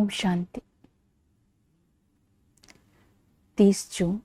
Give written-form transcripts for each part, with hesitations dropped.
ओम शांति। 30 जून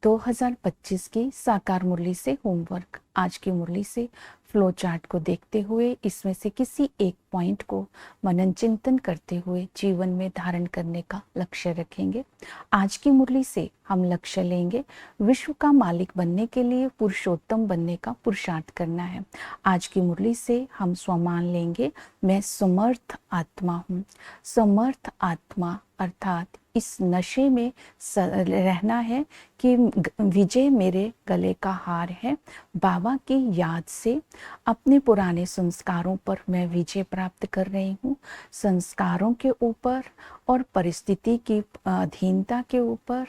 2025 की साकार मुरली से होमवर्क। आज की मुरली से फ्लो चार्ट को देखते हुए इसमें से किसी एक पॉइंट को मनन चिंतन करते हुए जीवन में धारण करने का लक्ष्य रखेंगे। आज की मुरली से हम लक्ष्य लेंगे विश्व का मालिक बनने के लिए पुरुषोत्तम बनने का पुरुषार्थ करना है। आज की मुरली से हम स्वमान लेंगे मैं समर्थ आत्मा हूँ। समर्थ आत्मा अर्थात इस नशे में रहना है कि विजय मेरे गले का हार है। बाबा की याद से अपने पुराने संस्कारों पर मैं विजय प्राप्त कर रही हूँ। संस्कारों के ऊपर और परिस्थिति की अधीनता के ऊपर,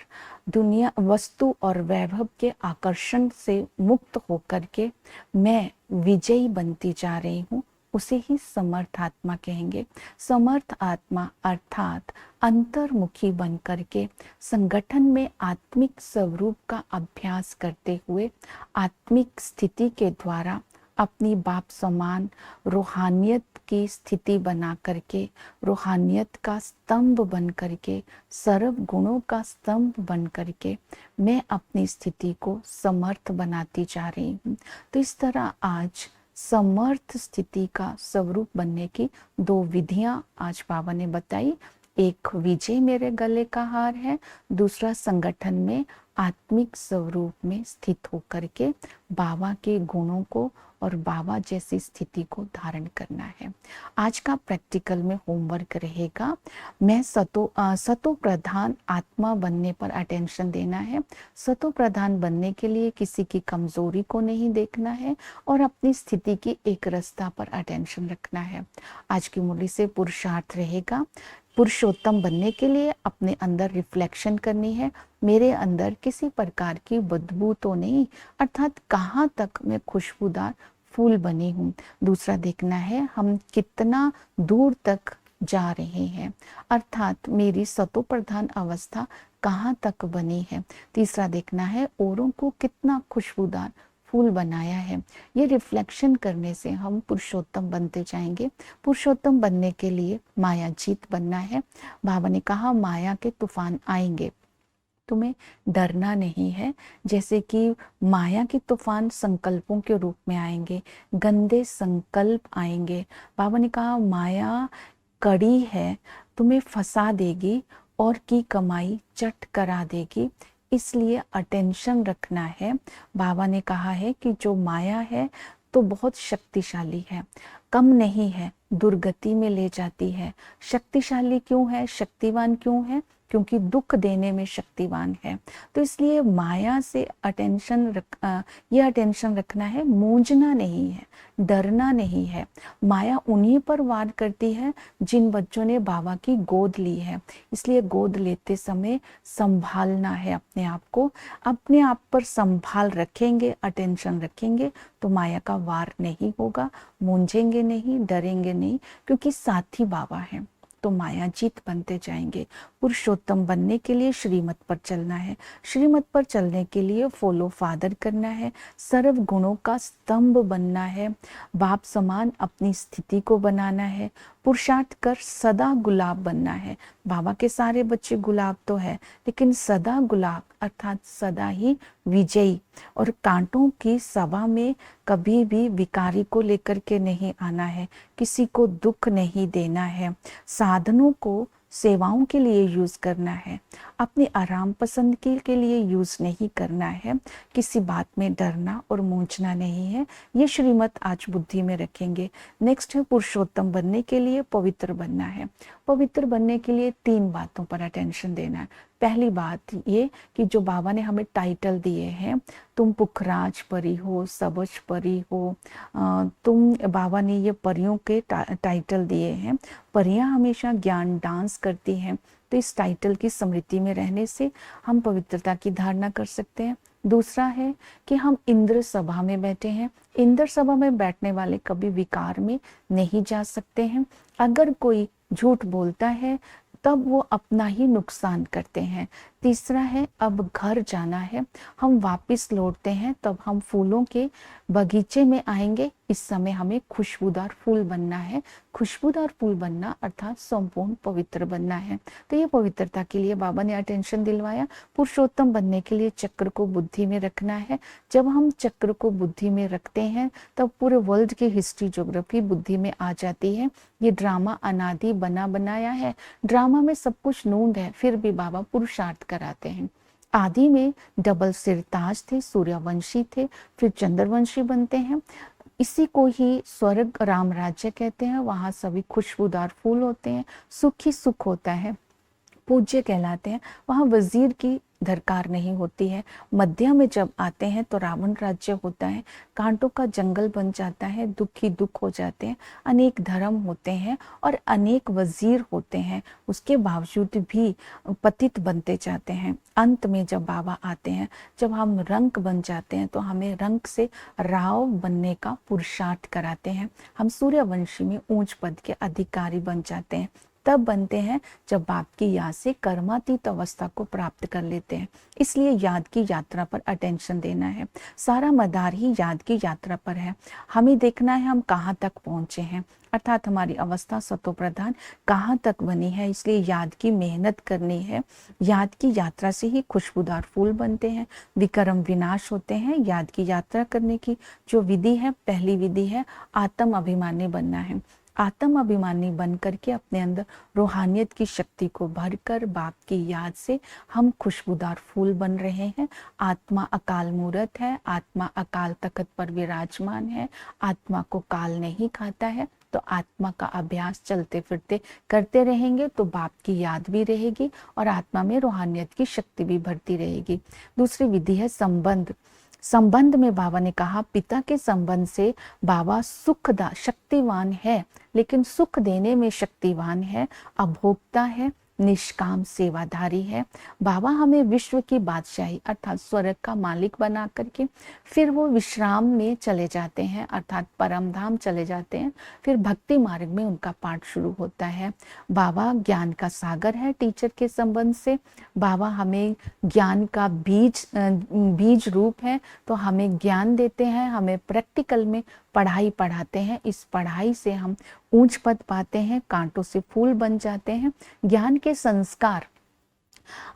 दुनिया, वस्तु और वैभव के आकर्षण से मुक्त होकर के मैं विजयी बनती जा रही हूँ। उसे ही समर्थ आत्मा कहेंगे। समर्थ आत्मा अर्थात अंतर्मुखी बन करके संगठन में आत्मिक स्वरूप का अभ्यास करते हुए आत्मिक स्थिति के द्वारा अपनी बाप समान रूहानियत की स्थिति बना करके, रूहानियत का स्तंभ बन करके, सर्व गुणों का स्तंभ बन करके मैं अपनी स्थिति को समर्थ बनाती जा रही हूँ। तो इस तरह आज समर्थ स्थिति का स्वरूप बनने की 2 विधियां आज बाबा ने बताई। एक विजय मेरे गले का हार है, दूसरा संगठन में आत्मिक स्वरूप में स्थित होकर के बाबा के गुणों को और बाबा जैसी स्थिति को धारण करना है। आज का प्रैक्टिकल में होमवर्क रहेगा मैं सतो प्रधान आत्मा बनने पर अटेंशन देना है। सतो प्रधान बनने के लिए किसी की कमजोरी को नहीं देखना है और अपनी स्थिति की एक रास्ता पर अटेंशन रखना है। आज की मुरली से पुरुषार्थ रहेगा पुरुषोत्तम बनने के लिए अपने अंदर रिफ्लेक्शन करनी है। मेरे अंदर किसी प्रकार की बदबू तो नहीं, अर्थात कहाँ तक मैं खुशबूदार फूल बनी हूँ। दूसरा देखना है हम कितना दूर तक जा रहे हैं, अर्थात मेरी सतो प्रधान अवस्था कहाँ तक बनी है। तीसरा देखना है औरों को कितना खुशबूदार फूल बनाया है। ये रिफ्लेक्शन करने से हम पुरुषोत्तम बनते जाएंगे। पुरुषोत्तम बनने के लिए माया जीत बनना है। बाबा ने कहा माया के तूफान आएंगे, तुम्हें डरना नहीं है। जैसे कि माया के तूफान संकल्पों के रूप में आएंगे, गंदे संकल्प आएंगे। बाबा ने कहा माया कड़ी है, तुम्हें फंसा देगी और की कमाई चट करा देगी, इसलिए अटेंशन रखना है। बाबा ने कहा है कि जो माया है तो बहुत शक्तिशाली है, कम नहीं है, दुर्गति में ले जाती है। शक्तिशाली क्यों है, शक्तिवान क्यों है? क्योंकि दुख देने में शक्तिवान है। तो इसलिए माया से ये अटेंशन रखना है, मूंझना नहीं है, डरना नहीं है। माया उन्हीं पर वार करती है जिन बच्चों ने बाबा की गोद ली है। इसलिए गोद लेते समय संभालना है अपने आप को। अपने आप पर संभाल रखेंगे, अटेंशन रखेंगे तो माया का वार नहीं होगा, मूंझेंगे नहीं, डरेंगे नहीं, क्योंकि साथी बाबा है तो माया जीत बनते जाएंगे। पुरुषोत्तम बनने के लिए श्रीमत पर चलना है। श्रीमत पर चलने के लिए फॉलो फादर करना है, सर्व गुणों का स्तंभ बनना है, बाप समान अपनी स्थिति को बनाना है, पुरुषार्थ कर सदा गुलाब बनना है। बाबा के सारे बच्चे गुलाब तो है, लेकिन सदा गुलाब अर्थात सदा ही विजयी। और कांटों की सभा में कभी भी विकारी को लेकर के नहीं आना है, किसी को दुख नहीं देना है, साधनों को सेवाओं के लिए यूज करना है, अपने आराम पसंद के लिए यूज नहीं करना है। किसी बात में डरना और मूंझना नहीं है। ये श्रीमत आज बुद्धि में रखेंगे। नेक्स्ट है पुरुषोत्तम बनने के लिए पवित्र बनना है। पवित्र बनने के लिए 3 बातों पर अटेंशन देना है। पहली बात ये कि जो बाबा ने हमें टाइटल दिए हैं, तुम पुखराज परी हो, सबज परी हो, तुम, बाबा ने ये परियों के टाइटल दिए हैं। परियां हमेशा ज्ञान डांस करती हैं, तो इस टाइटल की स्मृति में रहने से हम पवित्रता की धारणा कर सकते हैं। दूसरा है कि हम इंद्र सभा में बैठे हैं। इंद्र सभा में बैठने वाले कभी विकार में नहीं जा सकते हैं। अगर कोई झूठ बोलता है तब वो अपना ही नुकसान करते हैं। तीसरा है अब घर जाना है। हम वापस लौटते हैं तब हम फूलों के बगीचे में आएंगे। इस समय हमें खुशबूदार फूल बनना है। खुशबूदार फूल बनना अर्थात संपूर्ण पवित्र बनना है। तो ये पवित्रता के लिए बाबा ने अटेंशन दिलवाया। पुरुषोत्तम बनने के लिए चक्र को बुद्धि में रखना है। जब हम चक्र को बुद्धि में रखते हैं तब पूरे वर्ल्ड की हिस्ट्री ज्योग्राफी बुद्धि में आ जाती है। ये ड्रामा अनादि बना बनाया है। ड्रामा में सब कुछ नूंद है, फिर भी बाबा पुरुषार्थ कराते हैं। आदि में डबल सिर ताज थे, सूर्यवंशी थे, फिर चंद्रवंशी बनते हैं। इसी को ही स्वर्ग राम राज्य कहते हैं। वहां सभी खुशबूदार फूल होते हैं, सुख ही सुख होता है, पूज्य कहलाते हैं। वहां वजीर की दरकार नहीं होती है। मध्य में जब आते हैं तो रावण राज्य होता है, कांटों का जंगल बन जाता है, दुख ही दुख हो जाते हैं, अनेक धर्म होते हैं और अनेक वजीर होते हैं, उसके बावजूद भी पतित बनते जाते हैं। अंत में जब बाबा आते हैं, जब हम रंक बन जाते हैं तो हमें रंक से राव बनने का पुरुषार्थ कराते हैं। हम सूर्यवंशी में ऊंच पद के अधिकारी बन जाते हैं। तब बनते हैं जब बाप की याद से कर्मातीत अवस्था को प्राप्त कर लेते हैं। इसलिए याद की यात्रा पर अटेंशन देना है। सारा मदार ही याद की यात्रा पर है। हमें देखना है हम कहाँ तक पहुंचे हैं, अर्थात हमारी अवस्था सतो प्रधान कहाँ तक बनी है। इसलिए याद की मेहनत करनी है। याद की यात्रा से ही खुशबूदार फूल बनते हैं, विक्रम विनाश होते हैं। याद की यात्रा करने की जो विधि है, पहली विधि है आत्म अभिमानी बनना है। आत्म अभिमानी बन करके अपने अंदर रूहानियत की शक्ति को भरकर बाप की याद से हम खुशबूदार फूल बन रहे हैं। आत्मा अकाल मूर्त है, आत्मा अकाल तख्त पर विराजमान है, आत्मा को काल नहीं खाता है। तो आत्मा का अभ्यास चलते फिरते करते रहेंगे तो बाप की याद भी रहेगी और आत्मा में रूहानियत की शक्ति भी भरती रहेगी। दूसरी विधि है संबंध। संबंध में बाबा ने कहा पिता के संबंध से बाबा सुखदा शक्तिवान है, लेकिन सुख देने में शक्तिवान है, अभोक्ता है, निष्काम सेवाधारी है। बाबा हमें विश्व की बादशाही अर्थात स्वर्ग का मालिक बना करके फिर वो विश्राम में चले जाते हैं, अर्थात परम धाम चले जाते हैं। फिर भक्ति मार्ग में उनका पाठ शुरू होता है। बाबा ज्ञान का सागर है। टीचर के संबंध से बाबा हमें ज्ञान का बीज रूप है, तो हमें ज्ञान देते हैं, हमें प्रैक्टिकल में पढ़ाई पढ़ाते हैं। इस पढ़ाई से हम ऊंच पद पाते हैं, कांटों से फूल बन जाते हैं। ज्ञान के संस्कार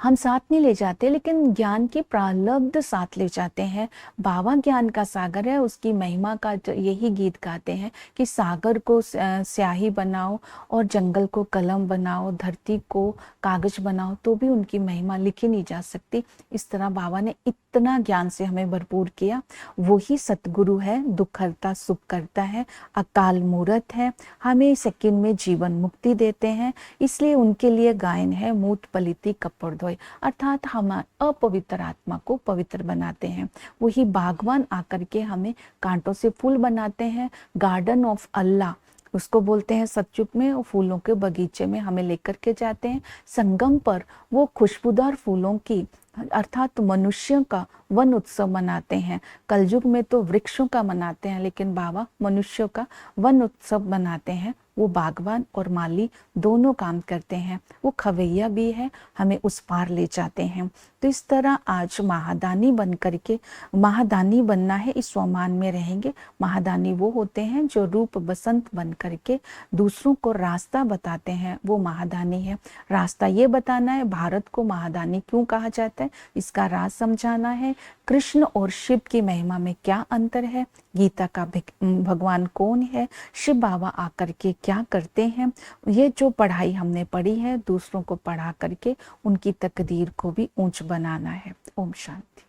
हम साथ नहीं ले जाते, लेकिन ज्ञान की प्रारब्ध साथ ले जाते हैं। बाबा ज्ञान का सागर है, उसकी महिमा का यही गीत गाते हैं कि सागर को स्याही बनाओ और जंगल को कलम बनाओ, धरती को कागज बनाओ, तो भी उनकी महिमा लिखी नहीं जा सकती। इस तरह बाबा ने इतना ज्ञान से हमें भरपूर किया। वही सतगुरु है, दुख हरता सुख करता है, अकाल मूर्त है, हमें सेकंड में जीवन मुक्ति देते हैं। इसलिए उनके लिए गायन है मूत पलिति कपड़ धोए, अर्थात हम अपवित्र आत्मा को पवित्र बनाते हैं। वही बागवान आकर के हमें कांटों से फूल बनाते हैं। गार्डन ऑफ अल्लाह उसको बोलते हैं सतयुग में, और फूलों के बगीचे में हमें लेकर के जाते हैं। संगम पर वो खुशबूदार फूलों की अर्थात मनुष्यों का वन उत्सव मनाते हैं। कलयुग में तो वृक्षों का मनाते हैं, लेकिन बाबा मनुष्यों का वन उत्सव मनाते हैं। वो बागवान और माली दोनों काम करते हैं। वो खवैया भी है, हमें उस पार ले जाते हैं। तो इस तरह आज महादानी बन करके, महादानी बनना है, इस स्वमान में रहेंगे। महादानी वो होते हैं जो रूप बसंत बन करके दूसरों को रास्ता बताते हैं, वो महादानी है। रास्ता ये बताना है भारत को महादानी क्यों कहा जाता है, इसका राज समझाना है। कृष्ण और शिव की महिमा में क्या अंतर है, गीता का भगवान कौन है, शिव बाबा आकर के क्या करते हैं, ये जो पढ़ाई हमने पढ़ी है दूसरों को पढ़ा करके उनकी तकदीर को भी ऊंच बनाना है। ओम शांति।